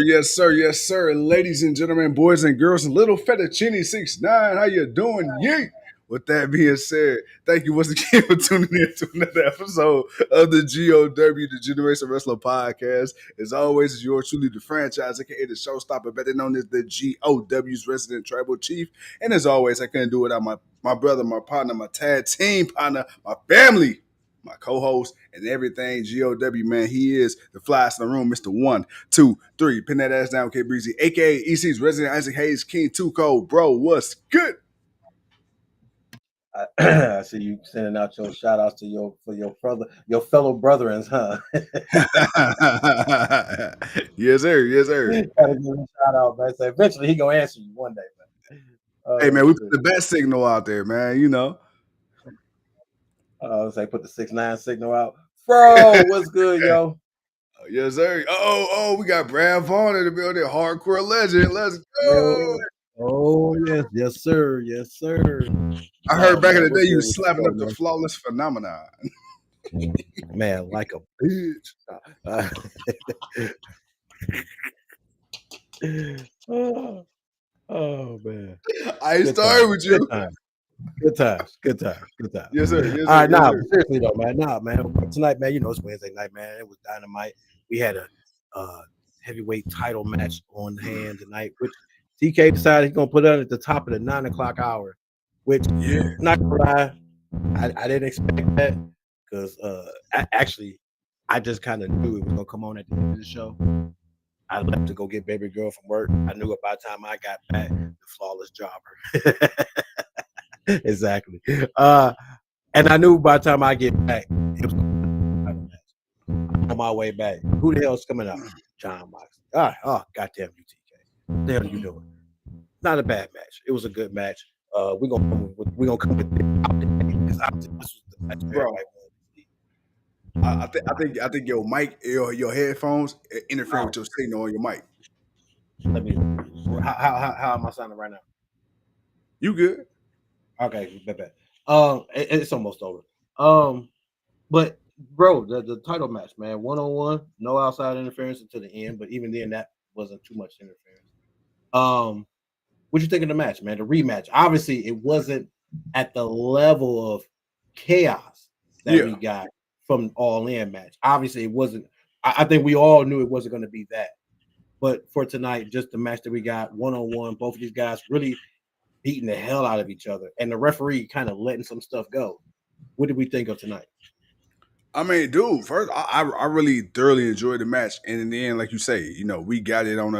yes, sir. Ladies and gentlemen, boys and girls, little fettuccine 69, how you doing? Yeet! With that being said, thank you once again for tuning in to another episode of the GOW, the Generation Wrestler Podcast. As always, it's yours truly, the franchise, aka the showstopper, better known as the GOW's resident tribal chief. And as always, I couldn't do it without my brother, my partner, my tag team partner, my family, my co-host, and everything GOW, man. He is the flyest in the room, Mr. 1, 2, 3. Pin that ass down, K Breezy, aka EC's resident Isaac Hayes King 2 Code. Bro, what's good? I see you sending out your shout outs to your fellow brethrens, huh? Yes, sir. Yes, sir. Gotta give him a shout out, man. So eventually he gonna answer you one day, man. Hey, man, we put the best signal out there, man. You know. Say put the 6ix9ine signal out. Bro, what's good, yo? Yes, sir. Oh, we got Brad Vaughn in the building, hardcore legend. Let's go. Oh, yes, sir. I heard back in the day you was slapping up the flawless phenomenon. Man, like a bitch. Oh man. I started with you. Good times. Yes, sir. All right, seriously though, man. Tonight, man, you know it's Wednesday night, man. It was Dynamite. We had a heavyweight title match on hand tonight, which TK decided he's gonna put on at the top of the 9 o'clock hour. Which, not gonna lie, I didn't expect that because I just kind of knew it was gonna come on at the end of the show. I left to go get baby girl from work. I knew by the time I got back, the flawless jobber. Exactly. And I knew by the time I get back, it was on my way back. Who the hell's coming out? John Moxley. Oh, goddamn you, TK. What the hell are you doing? Not a bad match. It was a good match. We're gonna come with it because this was the match, bro. I think your mic, your headphones interfering with your signal on your mic. Let me. How am I sounding right now? You good? Okay, bad. It's almost over. But bro, the title match, man, 1-on-1, no outside interference until the end. But even then, that wasn't too much interference. What you think of the match, man? The rematch. Obviously, it wasn't at the level of chaos that we got from All In match. Obviously, it wasn't. I think we all knew it wasn't going to be that. But for tonight, just the match that we got, 1-on-1, both of these guys really beating the hell out of each other, and the referee kind of letting some stuff go. What did we think of tonight? I mean, dude, first, I really thoroughly enjoyed the match, and in the end, like you say, you know, we got it on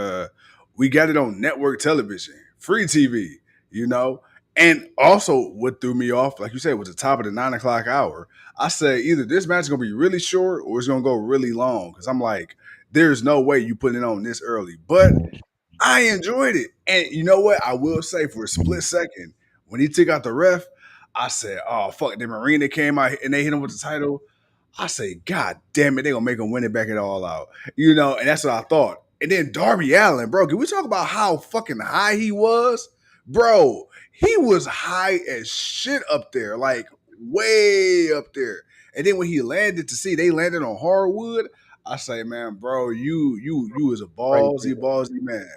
network television, free TV, you know. And also, what threw me off, like you said, was the top of the 9 o'clock hour. I said either this match is gonna be really short or it's gonna go really long because I'm like, there's no way you put it on this early. But I enjoyed it, and you know what? I will say for a split second when he took out the ref, I said, "Oh fuck!" The Marina came out and they hit him with the title. I say, God damn it, they gonna make him win it back it all out. You know, and that's what I thought. And then Darby Allin, bro, can we talk about how fucking high he was? Bro, he was high as shit up there, like way up there. And then when he landed they landed on hardwood. I say, man, bro, you was a ballsy man.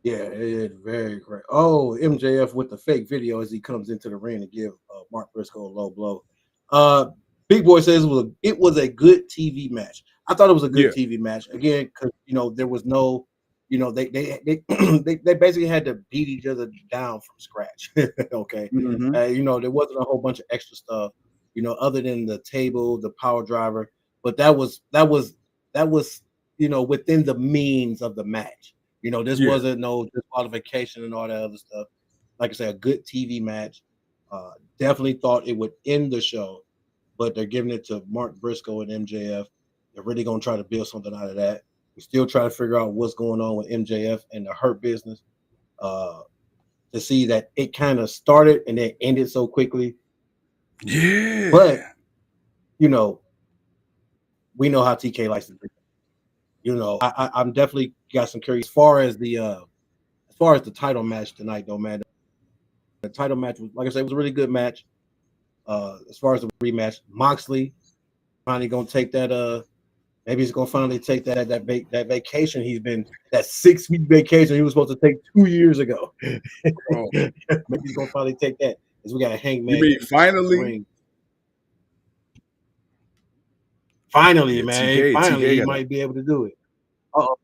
Yeah, it is very great. Oh, MJF with the fake video as he comes into the ring to give Mark Briscoe a low blow. Big Boy says it was a good TV match. I thought it was a good TV match again because there was no, they basically had to beat each other down from scratch. Okay, there wasn't a whole bunch of extra stuff, other than the table, the power driver, but that was within the means of the match. This wasn't no disqualification and all that other stuff. Like I said, a good TV match. Definitely thought it would end the show, but they're giving it to Mark Briscoe and MJF. They're really going to try to build something out of that. We still try to figure out what's going on with MJF and the Hurt Business. To see that it kind of started and then ended so quickly. Yeah. But, we know how TK likes to do. I'm definitely got some curious as far as the title match tonight, though, man. The title match was, like I said, it was a really good match. As far as the rematch, Moxley finally gonna take that Maybe he's gonna finally take that vacation he's been that 6 week vacation he was supposed to take 2 years ago. Oh, Maybe he's gonna finally take that because we got a you Hangman mean finally? ring. Finally, Yeah, man, TK finally TK he got a might be able to do it. Uh-oh.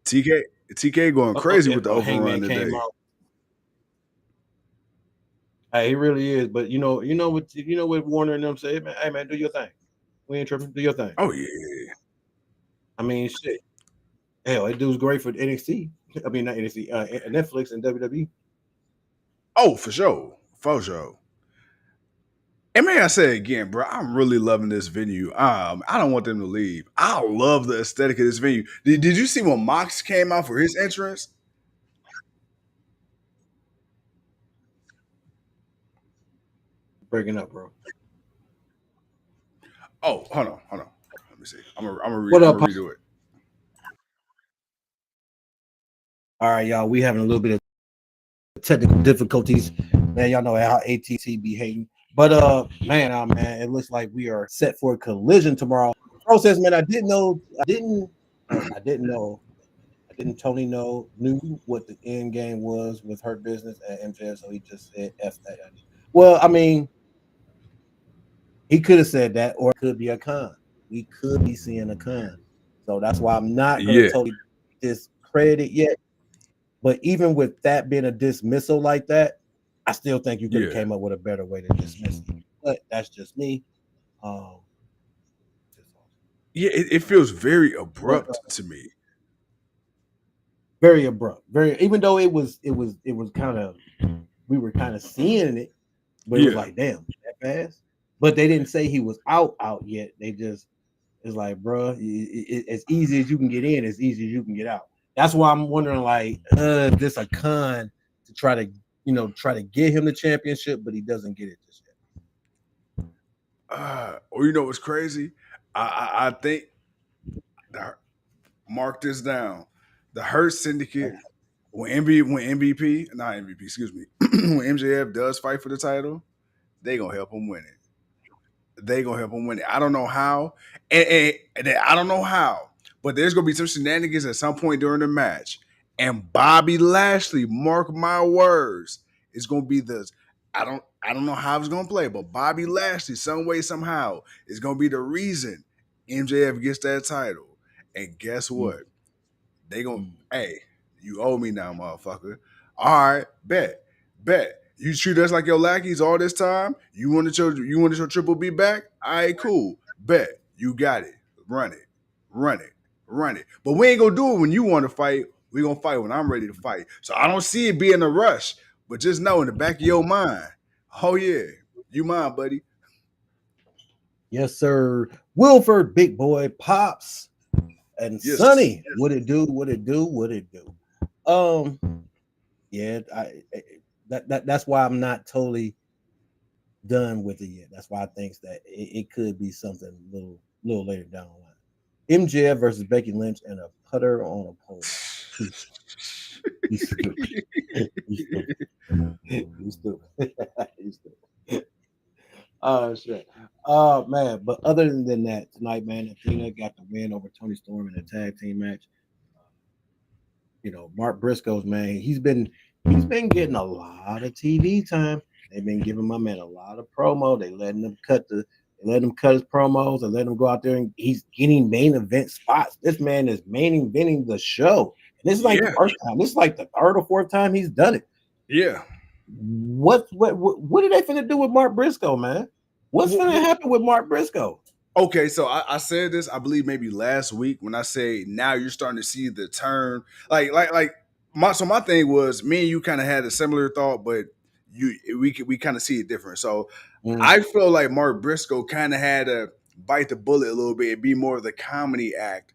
TK TK going crazy with the Hangman overrun came today. out. Hey, he really is. But you know what Warner and them say, man. Hey, man, do your thing. We ain't tripping. Do your thing. Oh yeah. I mean, shit. Hell, that dude's great for NXT. I mean, not NXT, Netflix and WWE. Oh, for sure. For sure. And may I say again, bro, I'm really loving this venue. I don't want them to leave. I love the aesthetic of this venue. Did you see when Mox came out for his entrance? Breaking up, bro. Oh, hold on. Let me see. What I'm up? gonna redo it. All right, y'all. We having a little bit of technical difficulties. Man, y'all know how ATT be hating. But man, man, it looks like we are set for a collision tomorrow. Process, man. I didn't Tony knew what the end game was with Hurt Business at MJF, so he just said F that. Well, I mean, he could have said that, or it could be a con. We could be seeing a con. So that's why I'm not gonna Yeah, totally discredit it yet. But even with that being a dismissal like that, I still think you could have yeah, came up with a better way to dismiss it. But that's just me. Um, yeah. It feels very but abrupt to me. very abrupt. Very even though it was kind of we were kind of seeing it, but it was Yeah, like, damn, that fast. But they didn't say he was out yet. They just it's like, bro, as easy as you can get in, as easy as you can get out. That's why I'm wondering, like, is this a con to try to get him the championship, but he doesn't get it just or you know what's crazy? I think the, mark this down. The Hurt Syndicate yet. when MVP, not MVP, excuse me, when MJF does fight for the title, they gonna help him win it. They gonna help him win it. I don't know how, and I don't know how, but there's gonna be some shenanigans at some point during the match. And Bobby Lashley, mark my words, is gonna be the. I don't know how it's gonna play, but Bobby Lashley, some way somehow, is gonna be the reason MJF gets that title. And guess Mm, what? They gonna, mm. hey, you owe me now, motherfucker. All right, bet. You treat us like your lackeys all this time. You wanted your triple B back. All right, cool. Bet you got it. Run it, run it, run it. But we ain't gonna do it when you want to fight. We gonna fight when I'm ready to fight. So I don't see it being a rush. But just know in the back of your mind, oh yeah, you mine, buddy. Yes, sir. Wilford, big boy, pops, and Yes. Sonny. What it do? What it do? What it do? Yeah, that's why I'm not totally done with it yet. That's why I think that it could be something little later down the line. MJF versus Becky Lynch and a putter on a pole. He's stupid. He's stupid. He's stupid. He's stupid. Oh shit. Oh man. But other than that, tonight, man, Athena got the win over Tony Storm in a tag team match. Mark Briscoe's man, he's been getting a lot of TV time. They've been giving my man a lot of promo. They letting him cut his promos and letting him go out there and he's getting main event spots. This man is main eventing the show. And this is like the Yeah, first time. This is like the third or fourth time he's done it. yeah. What are they finna do with Mark Briscoe, man? What's Wh- gonna wh- happen with Mark Briscoe? Okay, so I said this, I believe maybe last week when I say now you're starting to see the turn. Like my thing was me and you kind of had a similar thought, but we kind of see it different. So Mm, I feel like Mark Briscoe kind of had to bite the bullet a little bit and be more of the comedy act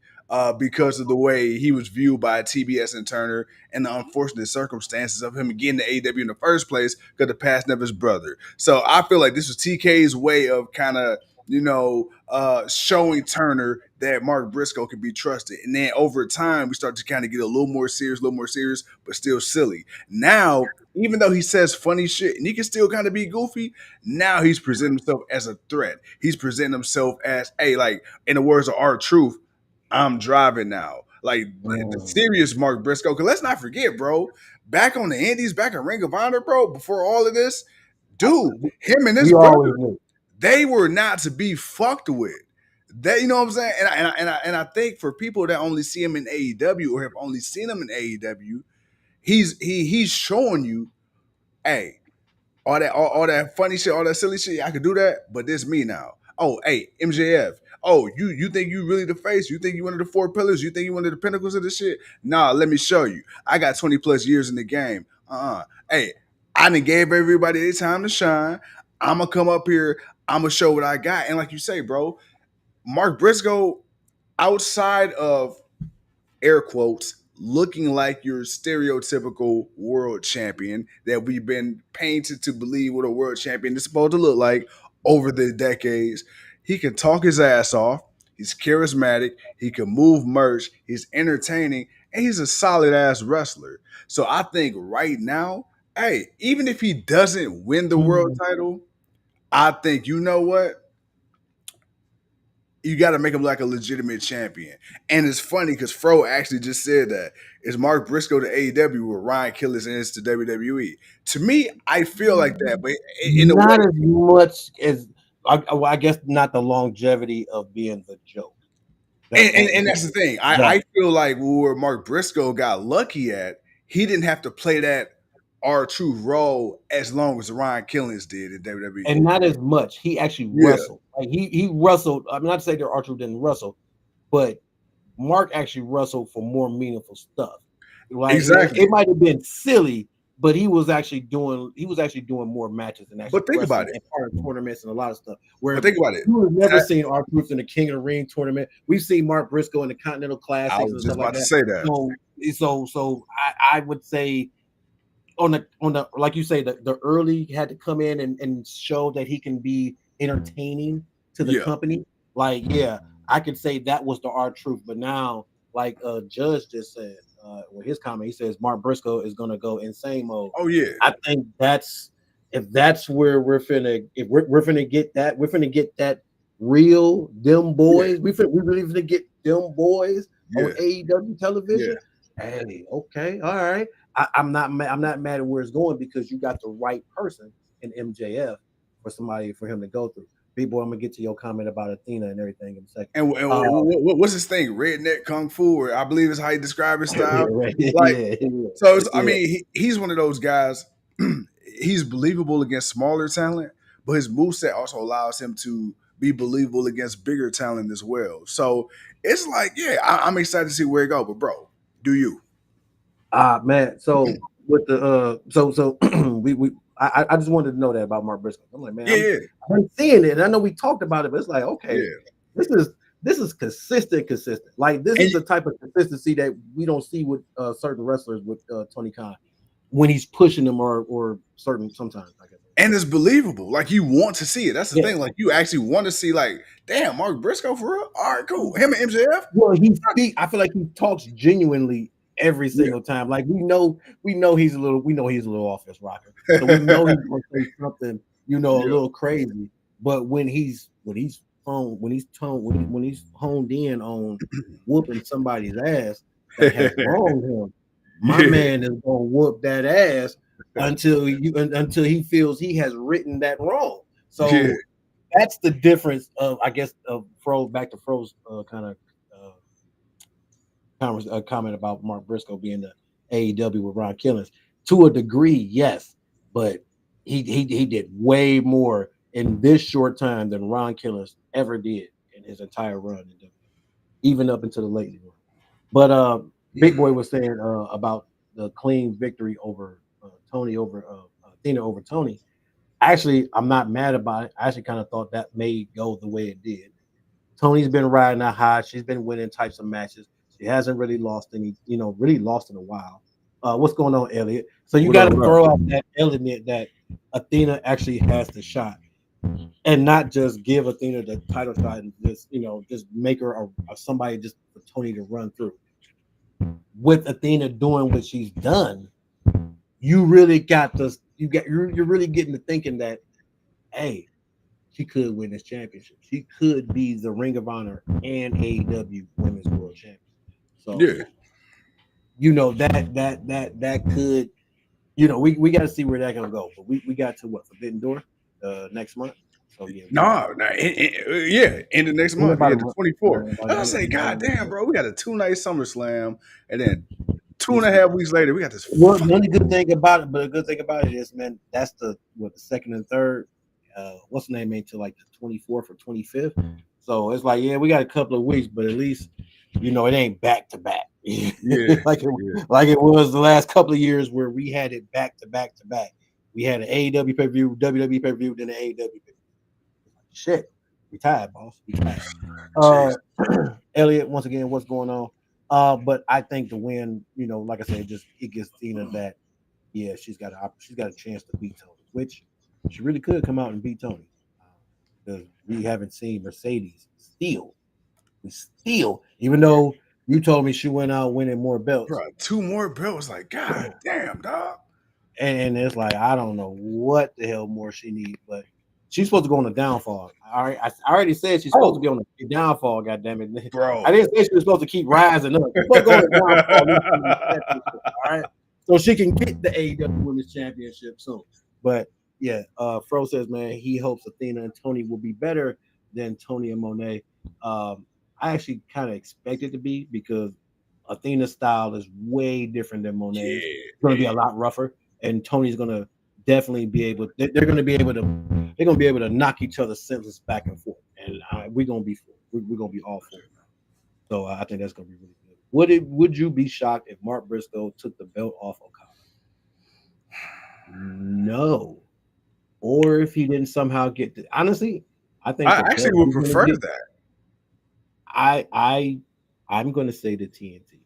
because of the way he was viewed by TBS and Turner and the unfortunate circumstances of him getting to AEW in the first place because the past never his brother. So I feel like this was TK's way of kind of showing Turner that Mark Briscoe can be trusted. And then over time, we start to kind of get a little more serious, but still silly. Now even though he says funny shit and he can still kind of be goofy, now he's presenting himself as a threat. He's presenting himself as, hey, like in the words of R-Truth, I'm driving now. Like the serious Mark Briscoe. Because let's not forget, bro, back on the Indies, back in Ring of Honor, bro, before all of this, dude, him and his We always brother, knew. they were not to be fucked with. That, you know what I'm saying? And I think for people that only see him in AEW or have only seen him in AEW, he's showing you, hey, all that funny shit, all that silly shit, I could do that, but this me now. Oh, hey, MJF. Oh, you think you really the face? You think you one of the four pillars? You think you one of the pinnacles of this shit? Nah, let me show you. I got 20 plus years in the game. Hey, I done gave everybody their time to shine. I'ma come up here. I'ma show what I got. And like you say, bro, Mark Briscoe, outside of air quotes, looking like your stereotypical world champion that we've been painted to believe what a world champion is supposed to look like over the decades. He can talk his ass off. He's charismatic. He can move merch. He's entertaining. And he's a solid ass wrestler. So I think right now, hey, even if he doesn't win the world title, I think, you know what? You got to make him like a legitimate champion. And it's funny because Fro actually just said that. Is Mark Briscoe to AEW where Ryan Killis is to WWE? To me, I feel like that, but in a way, Not as much as I guess not the longevity of being the joke. and that's the thing. I Right. feel like where Mark Briscoe got lucky at, he didn't have to play that R-Truth role as long as Ryan Killings did in WWE. And not as much. He actually Yeah, wrestled. Like he wrestled. I'm not saying that Archer didn't wrestle, but Mark actually wrestled for more meaningful stuff. Like exactly. it might have been silly, but he was actually doing more matches and actually But think about wrestling it. and part of tournaments and a lot of stuff. Where But think about it. you have never seen R Truth in the King of the Ring tournament. We've seen Mark Briscoe in the Continental I Classics was and just stuff like about to that. say that. So I would say on the like you say the early had to come in and show that he can be entertaining to the Yeah. company. Like, yeah, I could say that was the R Truth, but now, like Judge just said, with his comment, he says Mark Briscoe is gonna go insane mode. Oh yeah. I think that's if that's where we're finna get that, we're finna get that real them Yeah. boys. We really finna get them boys on Yeah. AEW Yeah. television. Hey, okay, all right. I'm not mad at where it's going because you got the right person in MJF for him to go through. Big boy, I'm gonna get to your comment about Athena and everything in a second. And what's his thing? Redneck Kung Fu, or I believe is how he described his Yeah, style. right. Like, Yeah, so I yeah. mean, he's one of those guys. He's believable against smaller talent, but his moveset also allows him to be believable against bigger talent as well. So it's like, yeah, I'm excited to see where it go. But bro, do you? Man. So with the so I just wanted to know that about Mark Briscoe. I'm like, man, Yeah, yeah, I've been seeing it, and I know we talked about it, but it's like, okay, yeah. this is consistent. Like this And is the type of consistency that we don't see with certain wrestlers with Tony Khan when he's pushing them or certain sometimes. I guess. and it's believable. Like you want to see it. That's the Yeah. thing. Like you actually want to see. Like, damn, Mark Briscoe for real. All right, cool. Him and MJF. Well, I feel like he talks genuinely every Yeah. single time. Like we know he's a little off his rocker. So we know he's gonna say something, a Yeah. little crazy. But when he's honed in on whooping somebody's ass that has wronged him, my Yeah. man is gonna whoop that ass until he feels he has written that wrong. Yeah. So that's the difference of, I guess, of Fro back to Fro's kind of comment about Mark Briscoe being the AEW with Ron Killings. To a degree, yes, but he did way more in this short time than Ron Killings ever did in his entire run in WWE, even up into the late run. But Big Boy was saying about the clean victory over Tony over Athena over Tony. Actually, I'm not mad about it. I actually kind of thought that may go the way it did. Tony's been riding a high. She's been winning types of matches. She hasn't really lost really lost in a while. What's going on, Elliot? So you What got up? to What up? throw out that element that Athena actually has the shot, and not just give Athena the title shot and just make her somebody just for Tony to run through. With Athena doing what she's done, you really got this. You're really getting to thinking that, hey, she could win this championship. She could be the Ring of Honor and AEW Women's World Champion. So Yeah. that could, we got to see where that gonna go. But we got to what, Forbidden Door next month. So yeah, we got Nah, yeah, in the next in month, about yeah, a the month. 24th. I was gonna say, About a God damn, month. bro, we got a 2 night SummerSlam, and then two and It's a half weeks later, we got this Well, the fucking only good thing about it, but a good thing about it is, man, that's the second and third. What's the name ain't till like the 24th or 25th. So it's like, yeah, we got a couple of weeks, but at least it ain't back to back. yeah, like yeah. it was the last couple of years where we had it back to back to back. We had an AEW pay per view, WWE pay per view, then an AEW pay per view. Shit, we tired, boss. We tired. Jeez, Elliot, once again, what's going on? But I think the win, like I said, just it gives Tina that, yeah, she's got a chance to beat Tony, which she really could come out and beat Tony, because we haven't seen Mercedes still, even though you told me she went out winning more belts, bro, 2 more belts. Like, God damn, dog. and it's like I don't know what the hell more she needs, but she's supposed to go on the downfall. I already said she's supposed to be Oh, on the downfall. God damn it! I bro. didn't say she was supposed to keep rising up. She's supposed to go on the downfall. All right, so she can get the AEW Women's Championship soon. But yeah, Fro says, man, he hopes Athena and Tony will be better than Tony and Monet. I actually kind of expect it to be, because Athena's style is way different than Monet's. Yeah, It's going to be yeah. a lot rougher, and Tony's going to definitely be able. They're going to be able to. They're going to be able to knock each other's sentences back and forth, and we're going to be for it. We're going to be all for it. So I think that's going to be really good. Would you be shocked if Mark Briscoe took the belt off Okada? No. Or if he didn't somehow get the, honestly, I think I the actually belt would he's going to prefer get. that. I I I'm going to say the TNT.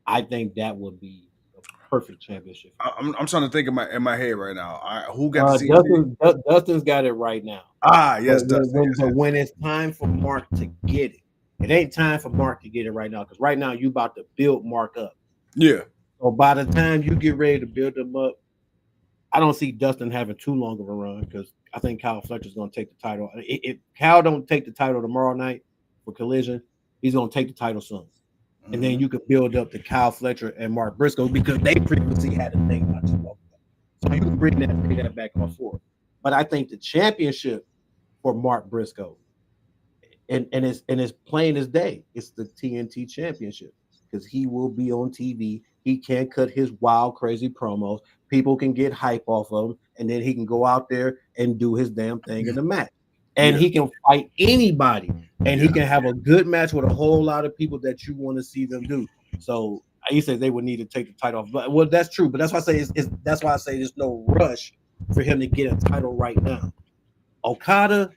I think that would be the perfect championship for him. I'm trying to think in my head right now. Who got the TNT? Dustin's got it right now. Ah, But yes, Dustin. Yes, yes. when it's time for Mark to get it, it ain't time for Mark to get it right now, because right now you about to build Mark up. Yeah, So by the time you get ready to build him up, I don't see Dustin having too long of a run, because I think Kyle Fletcher's going to take the title. If Kyle don't take the title tomorrow night for Collision, he's going to take the title soon. And then hmm you could build up to Kyle Fletcher and Mark Briscoe, because they previously had a thing not too long ago. So you can bring that back on forward. But I think the championship for Mark Briscoe, and it's plain as day, it's the TNT championship, because he will be on TV. He can cut his wild, crazy promos. People can get hype off of him, and then he can go out there and do his damn thing in the match. And yeah, he can fight anybody, and he yeah. can have a good match with a whole lot of people that you want to see them do. So he said they would need to take the title off. But well, that's true. But that's why I say that's why I say there's no rush for him to get a title right now. Okada,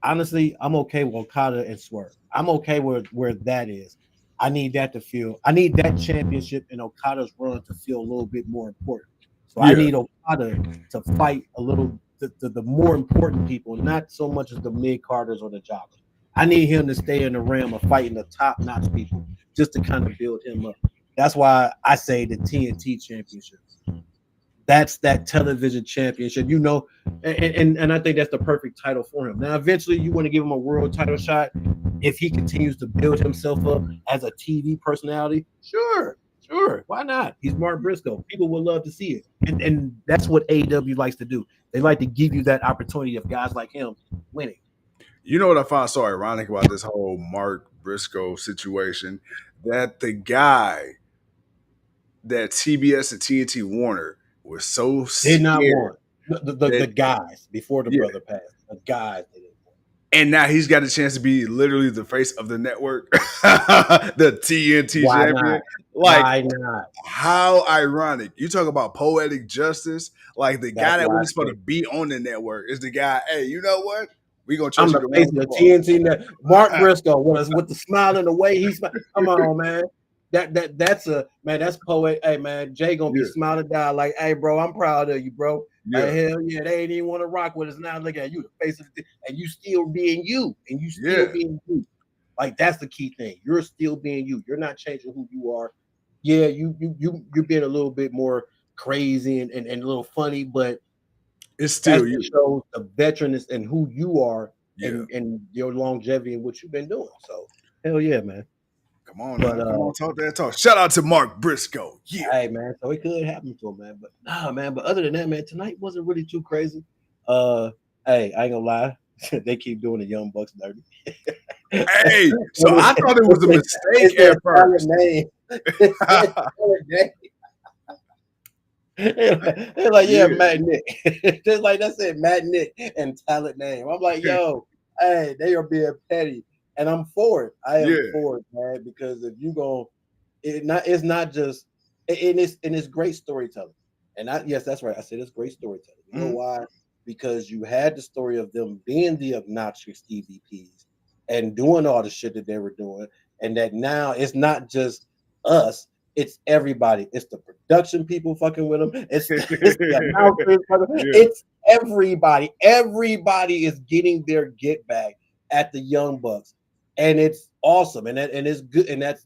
honestly, I'm okay with Okada and Swerve. I'm okay with where that is. I need that to feel. I need that championship in Okada's run to feel a little bit more important. So I Yeah. need Okada to fight a little the more important people, not so much as the mid carders or the jobbers. I need him to stay in the realm of fighting the top notch people, just to kind of build him up. That's why I say the TNT championship. That's that television championship, and I think that's the perfect title for him. Now, eventually, you want to give him a world title shot if he continues to build himself up as a TV personality. Sure, why not? He's Mark Briscoe. People would love to see it, and that's what AEW likes to do. They like to give you that opportunity of guys like him winning. You know what I find so ironic about this whole Mark Briscoe situation? That the guy that TBS and TNT Warner was so Did not scared want the that, guys before the yeah, brother passed. The guys didn't want. and now he's got a chance to be literally the face of the network, the TNT Why champion. not? Like, Why not? how ironic. You talk about poetic justice. Like, the guy That's that why I was supposed say to be on the network is the guy, hey, you know what? We're going to I'm trust you the to face run of the the ball. TNT. Mark Briscoe with the smile and the way he's. Come on, man. That's a man. That's poet. Hey, man. Jay gonna be Yeah, smiling down like, hey, bro, I'm proud of you, bro. Like, yeah, hell yeah, they ain't even want to rock with us now. Look at you, the face of the and you still being you, and you still yeah. being you. Like that's the key thing. You're still being you. You're not changing who you are. yeah, you're being a little bit more crazy and a little funny, but It's that still just you. shows the veteranness and who you are Yeah. and your longevity and what you've been doing. So hell yeah, man. Come on But now. Come on. Talk that talk. Shout out to Mark Briscoe. Yeah. hey man, so it could happen to him, man. But nah, man. But other than that, man, tonight wasn't really too crazy. Hey, I ain't gonna lie. They keep doing the Young Bucks dirty. Hey, so I thought it was a It's mistake their at talent first. name. It's their talent name. They're like, yeah, Yeah. Matt Nick. Just like that's it, Matt Nick and talent name. I'm like, yo, hey, they are being petty. And I'm for it. I am Yeah. for it, man, because if you go, it's not just and it's great storytelling. And I yes, that's right. I said it's great storytelling. You know Mhm. why? Because you had the story of them being the obnoxious EVPs and doing all the shit that they were doing, and that now it's not just us, it's everybody. It's the production people fucking with them. It's the announcers. Yeah. It's everybody. Everybody is getting their get back at the Young Bucks, and it's awesome. And it's good. And that's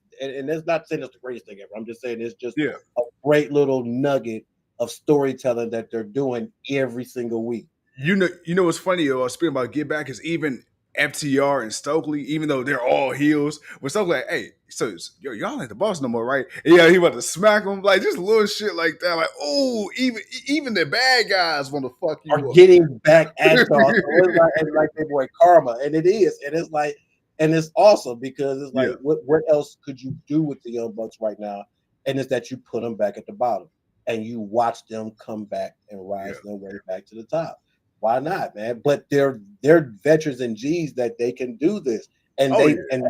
not saying it's the greatest thing ever. I'm just saying it's just Yeah. a great little nugget of storytelling that they're doing every single week. You know what's funny? Speaking about get back is even FTR and Stokely, even though they're all heels, when Stokely like, hey, so yo, y'all ain't the boss no more, right? And yeah, he about to smack him, like just little shit like that. Like, oh, even the bad guys want to fuck Are you getting back up. at y'all. So it's like and like their boy karma, and it is, and it's like, and it's awesome because it's Yeah, like, what else could you do with the Young Bucks right now? And it's that you put them back at the bottom, and you watch them come back and yeah. rise their way back to the top. Why not, man? But they're veterans and G's that they can do this, and Oh yeah,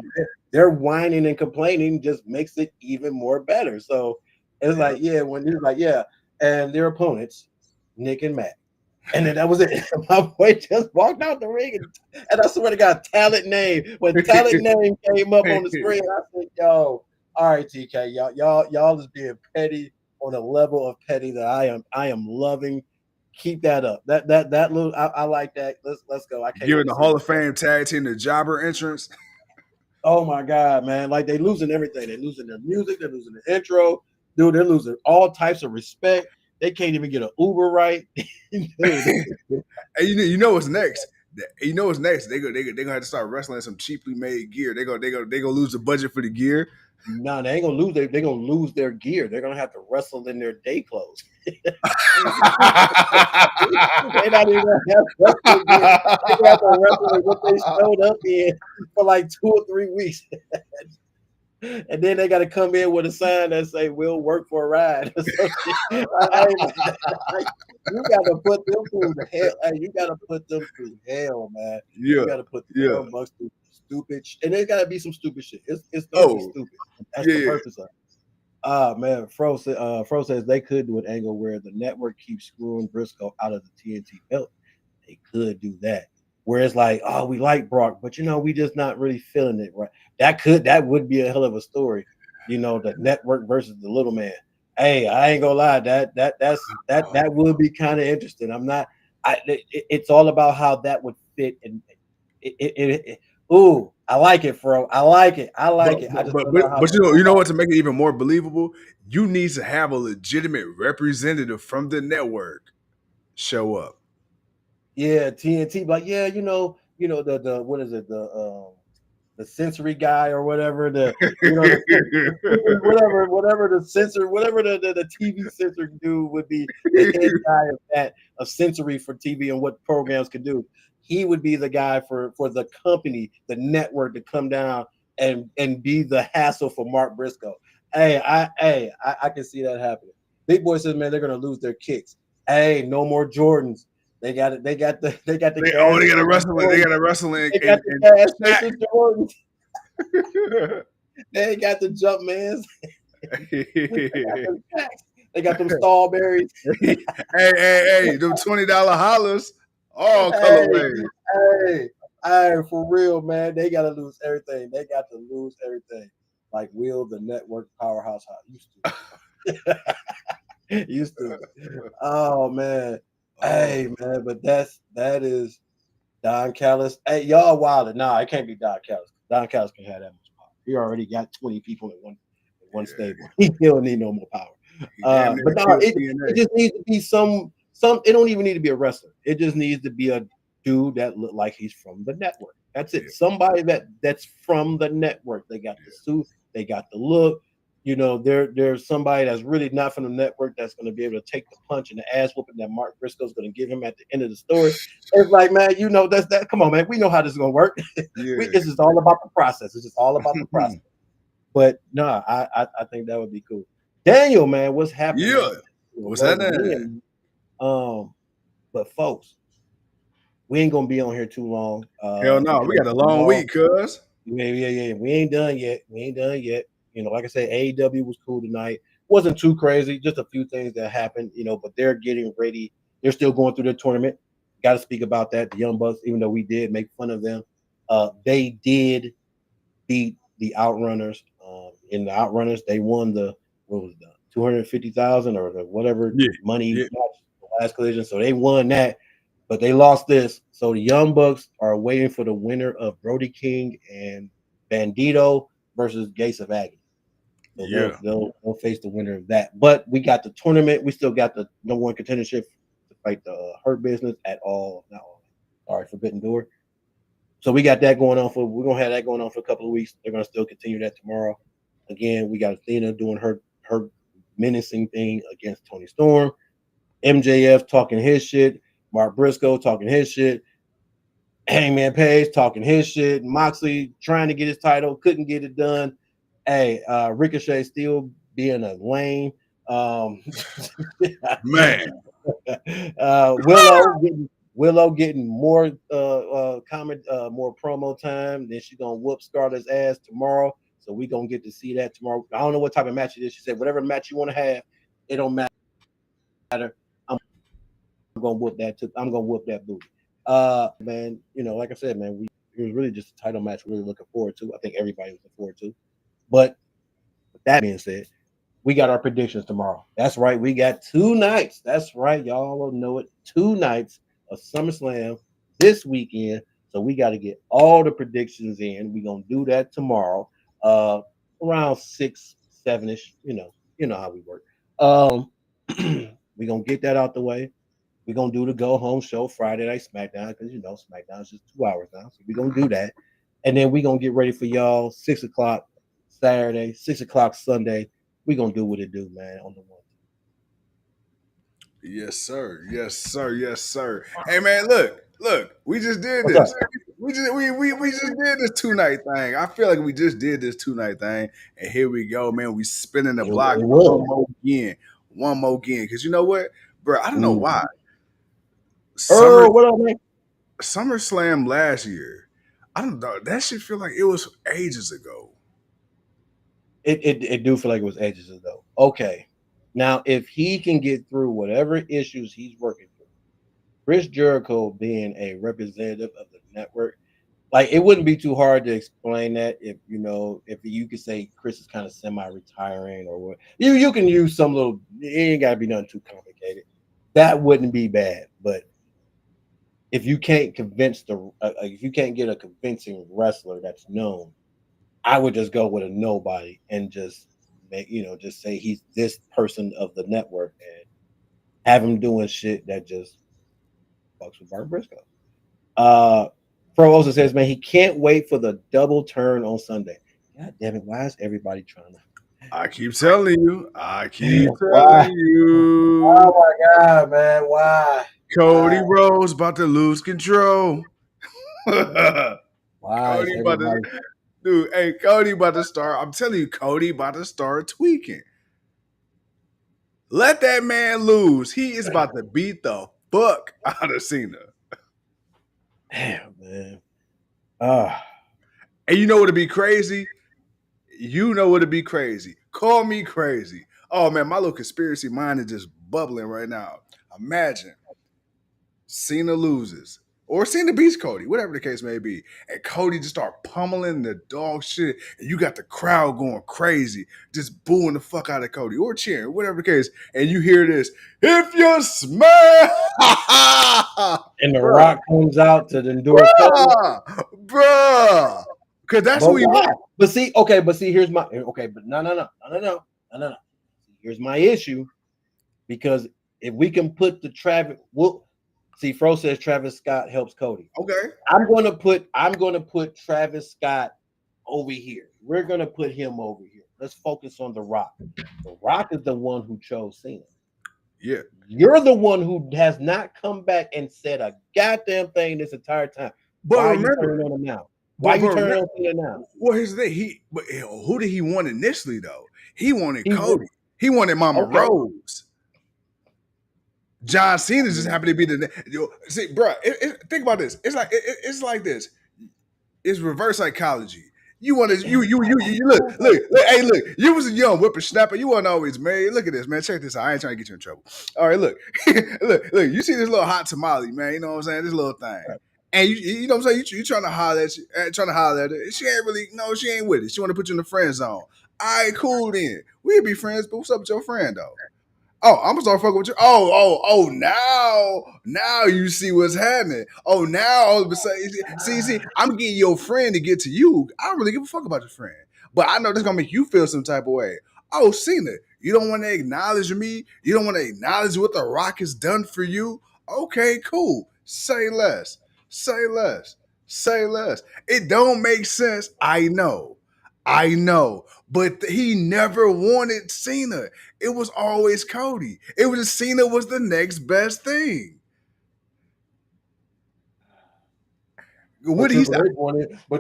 they're whining and complaining just makes it even more better. So it's yeah. like, yeah, when you're like, yeah, and their opponents, Nick and Matt. And then that was it. My boy just walked out the ring, and I swear to God, talent name. When talent name came up on the screen, I said, "Yo, all right, TK, y'all is being petty on a level of petty that I am loving. Keep that up. That little, I like that. Let's go. I can't wait Giving to the see Hall what. of Fame tag team the jobber entrance. Oh my God, man! Like they losing everything. They're losing their music. They're losing the intro. Dude, they're losing all types of respect. They can't even get an Uber right. Dude, And you know what's next? You know what's next? They gonna have to start wrestling some cheaply made gear. They gonna lose the budget for the gear. no, they ain't gonna lose. They're gonna lose their gear. They're gonna have to wrestle in their day clothes. They're not even gonna have wrestling gear. They're gonna have to wrestle in what they showed up in for like 2 or 3 weeks, and then they got to come in with a sign that say "We'll work for a ride" or some shit. Like, you got to put them through the hell. Hey, you got to put them through hell, man. You Yeah, got to put the yeah. Young Bucks through stupid, and there's got to be some stupid shit. It's gonna be Oh, stupid. That's yeah, the yeah. purpose of it. Ah man, Fro says they could do an angle where the network keeps screwing Briscoe out of the TNT belt. They could do that. Where it's like, oh, we like Brock, but we just not really feeling it right. That would be a hell of a story. The network versus the little man. Hey, I ain't gonna lie, that would be kind of interesting. I'm not. It's all about how that would fit, and ooh, I like it, Fro. I like it. I But like it. I but just but don't but, know how but to you know go you know about what, to make it even more believable, you need to have a legitimate representative from the network show up. Yeah, TNT, like yeah, the what is it, the sensory guy or whatever, the whatever the censor, whatever the TV censor dude would be the head guy of sensory for TV and what programs could do. He would be the guy for the company, the network to come down and be the hassle for Mark Briscoe. I can see that happening. Big Boy says, man, they're gonna lose their kicks. Hey, no more Jordans. They got it. They got the gas They got to station wrestle. They Jordans. got to wrestle They got the in gas Shaq. station Jordans. They ain't got the jump mans. They got them jacks. They got them strawberries. Hey, them $20 hollers, all Hey, colorways. hey, for real, man. They got to lose everything. They got to lose everything. Like Will, the network powerhouse. How you stupid. You stupid. Oh man. Oh, Hey man, but that is Don Callis. Hey, y'all wildin'. Nah, it can't be Don Callis. Don Callis can have that much power. He already got 20 people in one Yeah, stable. He don't need no more power. he damn near But no, killed it TNA. just needs to be some. It don't even need to be a wrestler. It just needs to be a dude that look like he's from the network. That's it. Yeah, Somebody that's from the network. They got the suit. They got the look. There's somebody that's really not from the network that's going to be able to take the punch and the ass whooping that Mark Briscoe's going to give him at the end of the story. It's like, man, that's that. Come on, man. We know how this is going to work. yeah, It's just all about the process. It's just all about the process. But no, I think that would be cool. Daniel, man, what's happening, yeah. man? What's Word happening? again. But folks, we ain't gonna be on here too long. Hell no, we Because got a long tomorrow, week, cuz. yeah. We ain't done yet. We ain't done yet. Like I said, AEW was cool tonight. Wasn't too crazy, just a few things that happened, but they're getting ready. They're still going through their tournament. Got to speak about that. The Young Bucks, even though we did make fun of them, they did beat the Outrunners. In the Outrunners, they won the what was the 250,000 or the whatever Yeah, money yeah. match, the last collision. So they won that, but they lost this. So the Young Bucks are waiting for the winner of Brody King and Bandito versus Gates of Agony. So they'll Yeah. they'll face the winner of that. But we got the tournament. We still got the number one contendership to fight the Hurt Business at all. Not all. Sorry, Forbidden Door. So we got that going on we're gonna have that going on for a couple of weeks. They're gonna still continue that tomorrow. Again, we got Athena doing her menacing thing against Tony Storm. MJF talking his shit. Mark Briscoe talking his shit. Hangman Page talking his shit. Moxley trying to get his title, couldn't get it done. Hey, Ricochet still being a lame. Um, Man. Willow getting more comment, more promo time. Then she's gonna whoop Scarlett's ass tomorrow. So we gonna get to see that tomorrow. I don't know what type of match it is. She said whatever match you want to have, it don't matter. I'm gonna whoop that too. I'm gonna whoop that booty. Man, like I said, man, it was really just a title match we're really looking forward to. I think everybody was looking forward to. But with that being said, we got our predictions tomorrow. That's right. We got 2 nights. That's right. Y'all will know it. 2 nights of SummerSlam this weekend. So we got to get all the predictions in. We're gonna do that tomorrow. Around 6, 7-ish. You know how we work. We're gonna get that out the way. We're gonna do the go home show Friday night SmackDown because SmackDown's just 2 hours now. So we're gonna do that. And then we're gonna get ready for y'all 6 o'clock Saturday, 6 o'clock Sunday. We're gonna do what it do, man, on the one. Yes, sir. Yes, sir. Yes, sir. Hey man, look, we just did What's up? this. We just did this 2 night thing. I feel like we just did this 2 night thing. And here we go, man. We spinning the block It one was. more again. One more again. Cause you know what? Bro, I don't know Mm. why. Summer Earl, what up, man? SummerSlam last year. I don't know. That shit feel like it was ages ago. It do feel like it was ages ago. Okay. Now, if he can get through whatever issues he's working through, Chris Jericho being a representative of the network, like it wouldn't be too hard to explain that if you could say Chris is kind of semi-retiring or what you can use some little. It ain't got to be nothing too complicated. That wouldn't be bad, but if you can't convince if you can't get a convincing wrestler that's known, I would just go with a nobody and just just say he's this person of the network and have him doing shit that just fucks with Mark Briscoe. Uh, Pro also says, man, he can't wait for the double turn on Sunday. God damn it! Why is everybody trying to? I keep telling you. I keep Why? telling you. Oh my god, man! Why? Cody Why? Rhodes about to lose control. Why is Cody about to everybody? dude, hey, Cody about to start. I'm telling you, Cody about to start tweaking. Let that man lose. He is about to beat the fuck out of Cena. Damn, man. Ah, And you know what'd be crazy? You know what'd be crazy. Call me crazy. Oh man, my little conspiracy mind is just bubbling right now. Imagine Cena loses. Or Cena beats Cody, whatever the case may be. And Cody just start pummeling the dog shit. And you got the crowd going crazy, just booing the fuck out of Cody or cheering, whatever the case. And you hear this, if you smell and The bruh, Rock comes out to endure Cody. bruh, bruh. Because that's But who he why? was. But see, here's my but no. Here's my issue because if we can put the Travis, well, see, Fro says Travis Scott helps Cody. Okay. I'm gonna put Travis Scott over here. We're gonna put him over here. Let's focus on The Rock. The Rock is the one who chose Cena. Yeah. You're the one who has not come back and said a goddamn thing this entire time. But Why are you remember, turning on him now? Why are you turning remember, on Cena now? well, here's the thing. Who did he want initially though? He wanted He Cody. He wanted Mama okay. Rose. John Cena I just mean, happened to be see, bro. Think about this. It's like this. It's reverse psychology. You want to you look. Hey, look. You was a young whippersnapper. You wasn't always married. Look at this, man. Check this out. I ain't trying to get you in trouble. All right, look, look. You see this little hot tamale, man. You know what I'm saying? This little thing. And you know what I'm saying? You trying to holler at trying to holler at her. She ain't really, no, she ain't with it. She want to put you in the friend zone. All right, cool then. We'll be friends, but what's up with your friend though? Oh, I'm gonna start fucking with you. Oh, now you see what's happening. Oh, now all of a sudden, see, I'm getting your friend to get to you. I don't really give a fuck about your friend, but I know this gonna make you feel some type of way. Oh, Cena, you don't want to acknowledge me. You don't want to acknowledge what The Rock has done for you. Okay, cool. Say less. Say less. Say less. It don't make sense. I know. I know. But he never wanted Cena. It was always Cody. It was just Cena was the next best thing. But What did he say?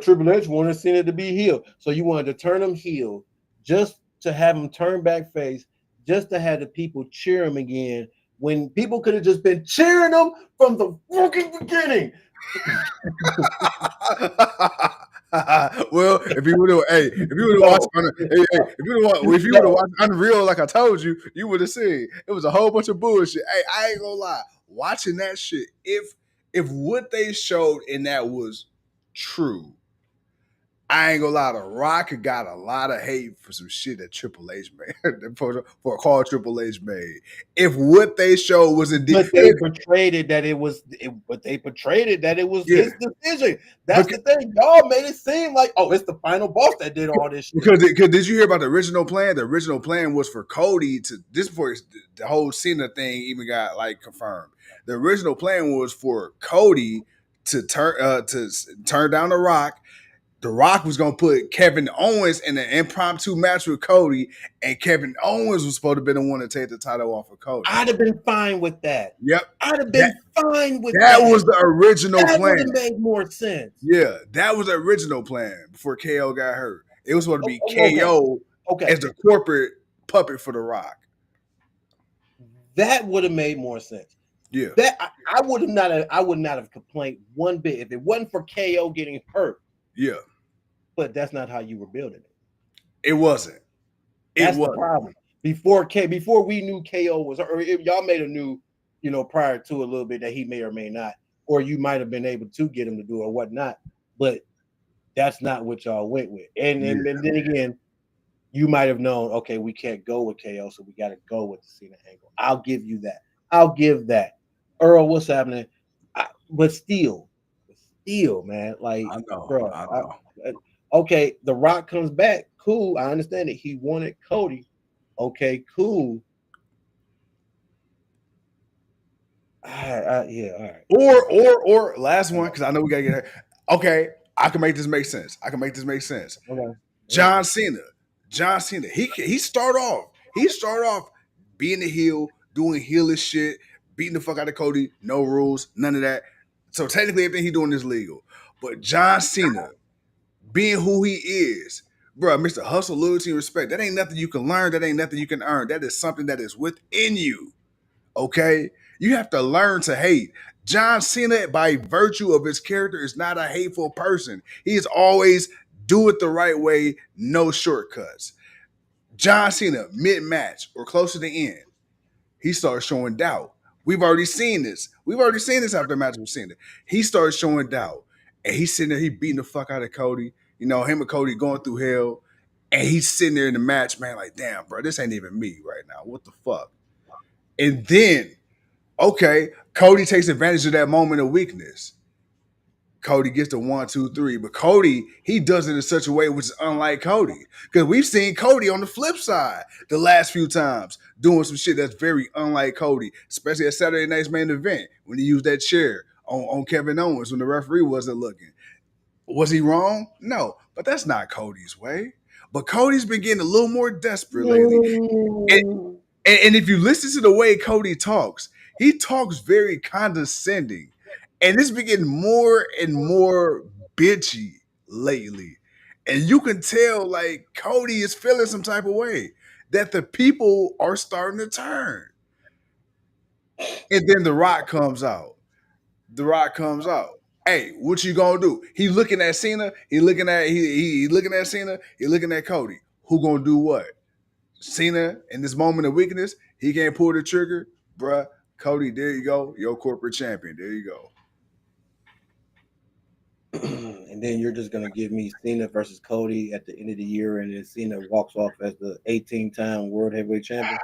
Triple H wanted Cena to be heel. So you wanted to turn him heel just to have him turn back face, just to have the people cheer him again when people could have just been cheering him from the fucking beginning. Well, if you would have, hey, if you would have watched, if you would have watched Unreal, like I told you, you would have seen it was a whole bunch of bullshit. Hey, I ain't gonna lie, watching that shit, if what they showed in that was true, I ain't gonna lie, The Rock got a lot of hate for some shit that Triple H made, for a call Triple H made. If what they showed was indeed, But they portrayed it that it was, yeah, his decision. That's the thing. Y'all made it seem like, oh, it's the final boss that did all this shit. Because did you hear about the original plan? The original plan was for Cody to this before the whole Cena thing even got like confirmed. The original plan was for Cody to turn down The Rock. The Rock was gonna put Kevin Owens in an impromptu match with Cody, and Kevin Owens was supposed to be the one to take the title off of Cody. I'd have been fine with that. Yep, I'd have been fine with that that. was the original That would plan. have made more sense. Yeah, that was the original plan before KO got hurt. It was supposed to be Okay. KO Okay. as the corporate puppet for The Rock. That would have made more sense. Yeah. That I would not have complained one bit if it wasn't for KO getting hurt. Yeah. But that's not how you were building it. It wasn't. That's the problem. Before we knew KO was, or if y'all made a new, prior to a little bit that he may or may not, or you might have been able to get him to do or whatnot. But that's not what y'all went with. And then again, you might have known, okay, we can't go with KO, so we got to go with the Cena angle. I'll give you that. I'll give that. Earl, what's happening? But still, man, like, I know, bro, okay, The Rock comes back. Cool. I understand it. He wanted Cody. Okay, cool. Yeah, all right. Or last one, because I know we gotta get her. Okay, I can make this make sense. Okay. John Cena. He start off being the heel, doing heelish shit, beating the fuck out of Cody, no rules, none of that. So technically everything he doing is legal. But John Cena, being who he is, bro, Mr. Hustle, loyalty, and respect, that ain't nothing you can learn, that ain't nothing you can earn. That is something that is within you. Okay? You have to learn to hate. John Cena, by virtue of his character, is not a hateful person. He is always do it the right way, no shortcuts. John Cena, mid-match or close to the end, he starts showing doubt. We've already seen this. After the match with Cena. He starts showing doubt. And he's sitting there, he beating the fuck out of Cody. Him and Cody going through hell. And he's sitting there in the match, man, like, damn, bro, this ain't even me right now. What the fuck? And then, okay, Cody takes advantage of that moment of weakness. Cody gets the 1, 2, 3, but Cody, he does it in such a way which is unlike Cody. Because we've seen Cody on the flip side the last few times doing some shit that's very unlike Cody, especially at Saturday Night's Main Event when he used that chair on Kevin Owens when the referee wasn't looking. Was he wrong? No, but that's not Cody's way. But Cody's been getting a little more desperate lately. And, and if you listen to the way Cody talks, he talks very condescending. And it's been getting more and more bitchy lately. And you can tell like Cody is feeling some type of way that the people are starting to turn. And then The Rock comes out. The Rock comes out. Hey, what you gonna do? He looking at Cena. He looking at Cena. He looking at Cody. Who gonna do what? Cena in this moment of weakness, he can't pull the trigger, bruh. Cody, there you go, your corporate champion. There you go. And then you're just gonna give me Cena versus Cody at the end of the year, and then Cena walks off as the 18-time World Heavyweight Champion.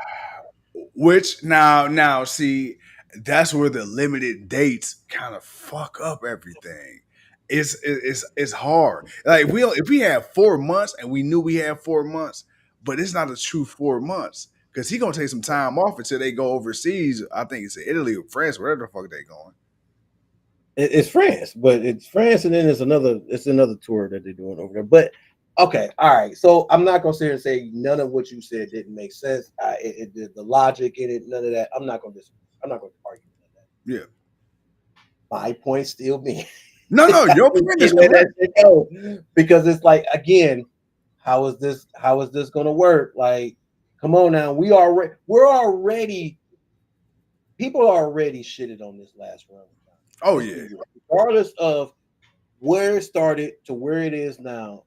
Which now see, that's where the limited dates kind of fuck up everything. It's hard. Like if we have 4 months and we knew we had 4 months, but it's not a true 4 months because he gonna take some time off until they go overseas. I think it's Italy or France, wherever the fuck they going. It's France, but it's France, and then it's another tour that they're doing over there. But okay, all right. So I'm not gonna sit here and say none of what you said didn't make sense. The logic in it, none of that. I'm not gonna argue with that. Yeah. My point still being, No, your point is correct. Because it's like, again, how is this gonna work? Like, come on now, people are already shitted on this last run. Oh yeah. Regardless of where it started to where it is now,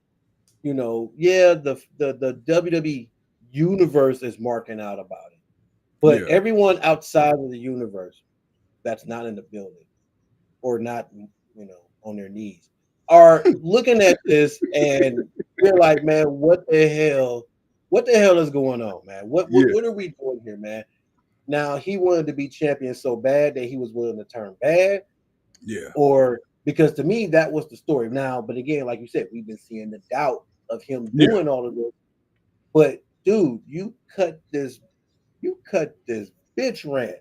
the WWE universe is marking out about it. But everyone outside of the universe that's not in the building or not, on their knees are looking at this and they're like, man, what the hell is going on, man? What are we doing here, man? Now, he wanted to be champion so bad that he was willing to turn bad. Yeah. Or because to me, that was the story. Now, but again, like you said, we've been seeing the doubt of him doing all of this. But dude, you cut this bitch rant.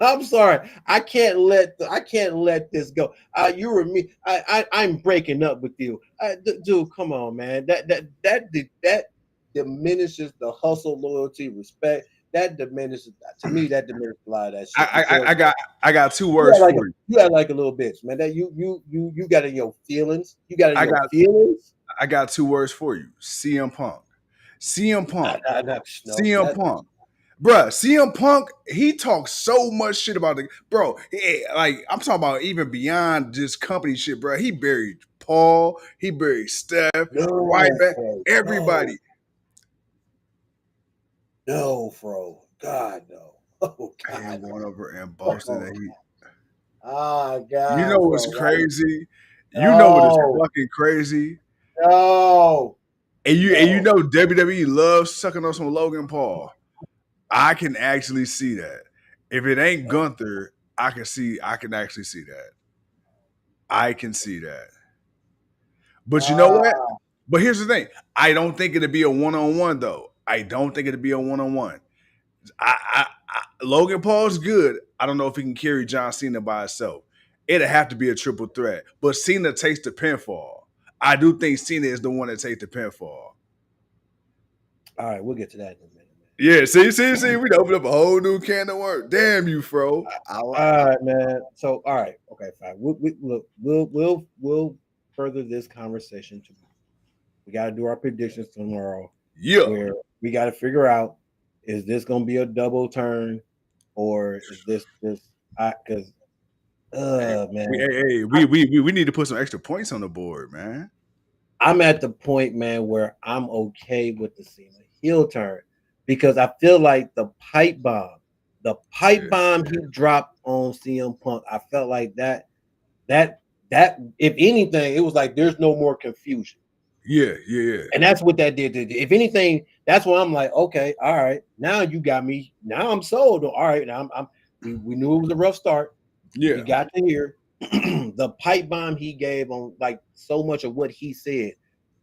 I'm sorry. I can't let this go. You or me. I'm breaking up with you. Dude, come on, man. That diminishes the hustle, loyalty, respect. That diminishes a lot of that shit. I got 2 words for you. You got like a little bitch, man. That you got in your feelings. You got in your feelings. I got 2 words for you. CM Punk. CM Punk. Bruh, CM Punk, he talks so much shit about like I'm talking about even beyond just company shit, bro. He buried Paul, he buried Steph, everybody. No, bro. God, no. Oh, God. I ain't going over and boasting that he. Oh, God. You know what's crazy? You know what is fucking crazy? No. And you know WWE loves sucking on some Logan Paul. I can actually see that. If it ain't Gunther, I can actually see that. I can see that. But you know what? But here's the thing. I don't think it'd be a one-on-one though. I don't think it'd be a one-on-one. Logan Paul's good. I don't know if he can carry John Cena by himself. It'd have to be a triple threat. But Cena takes the pinfall. I do think Cena is the one that takes the pinfall. All right, we'll get to that in a minute. Yeah, see, we opened up a whole new can of work. Damn you, Fro. All right, man. So, all right, okay, fine. We'll further this conversation tomorrow. We got to do our predictions tomorrow. Yeah, where we got to figure out, is this going to be a double turn, or is this because man, we need to put some extra points on the board, man. I'm at the point, man, where I'm okay with the Cena heel turn because I feel like the pipe bomb he dropped on CM Punk, I felt like that if anything, it was like there's no more confusion. Yeah. And that's what that did. If anything, that's why I'm like, okay, all right, now you got me. Now I'm sold. All right, now we knew it was a rough start. Yeah, we got to here. the pipe bomb he gave on like so much of what he said.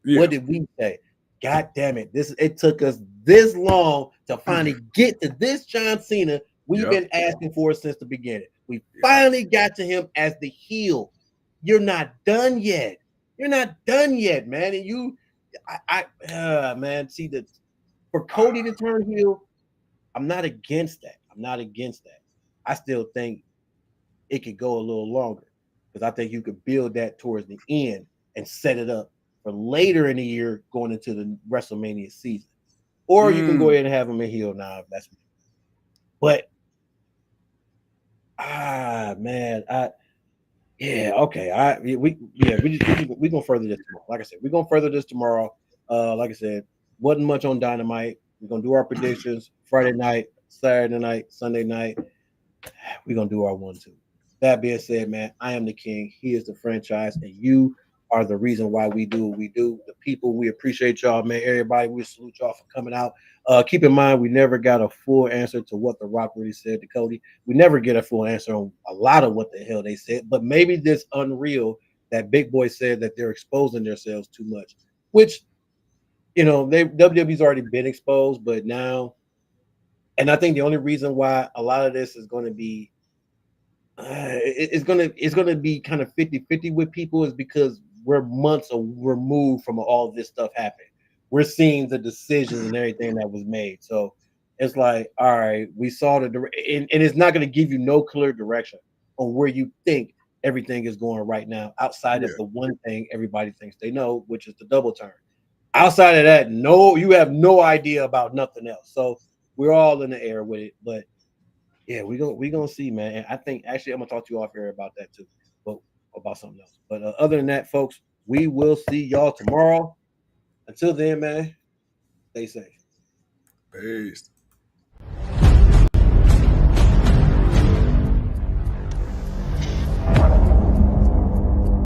Yeah. What did we say? God damn it! It took us this long to finally get to this John Cena we've Yep. been asking for since the beginning. We Yep. finally got to him as the heel. You're not done yet. You're not done yet, man. And man, see that for Cody to turn heel, I'm not against that. I'm not against that. I still think it could go a little longer because I think you could build that towards the end and set it up for later in the year going into the WrestleMania season. Or you can go Mm. ahead and have him in heel now if that's me. But man, okay. We gonna further this tomorrow. Like I said, we're gonna further this tomorrow. Like I said, wasn't much on Dynamite. We're gonna do our predictions Friday night, Saturday night, Sunday night. We're gonna do our 1-2. That being said, man, I am the king. He is the franchise, and you are the reason why we do what we do. The people, we appreciate y'all, man. Everybody, we salute y'all for coming out. Keep in mind, we never got a full answer to what The Rock really said to Cody. We never get a full answer on a lot of what the hell they said, but maybe this unreal that Big Boy said that they're exposing themselves too much, which WWE's already been exposed, but now, and I think the only reason why a lot of this is going to be it's gonna be kind of 50-50 with people is because we're months removed from all this stuff happening. We're seeing the decisions and everything that was made. So it's like, all right, we saw and it's not gonna give you no clear direction on where you think everything is going right now, outside of Yeah. the one thing everybody thinks they know, which is the double turn. Outside of that, no, you have no idea about nothing else. So we're all in the air with it, but yeah, we gonna see, man. And I think actually I'm gonna talk to you off air about that too, but about something else. But other than that, folks, we will see y'all tomorrow. Until then, man, stay safe. Peace.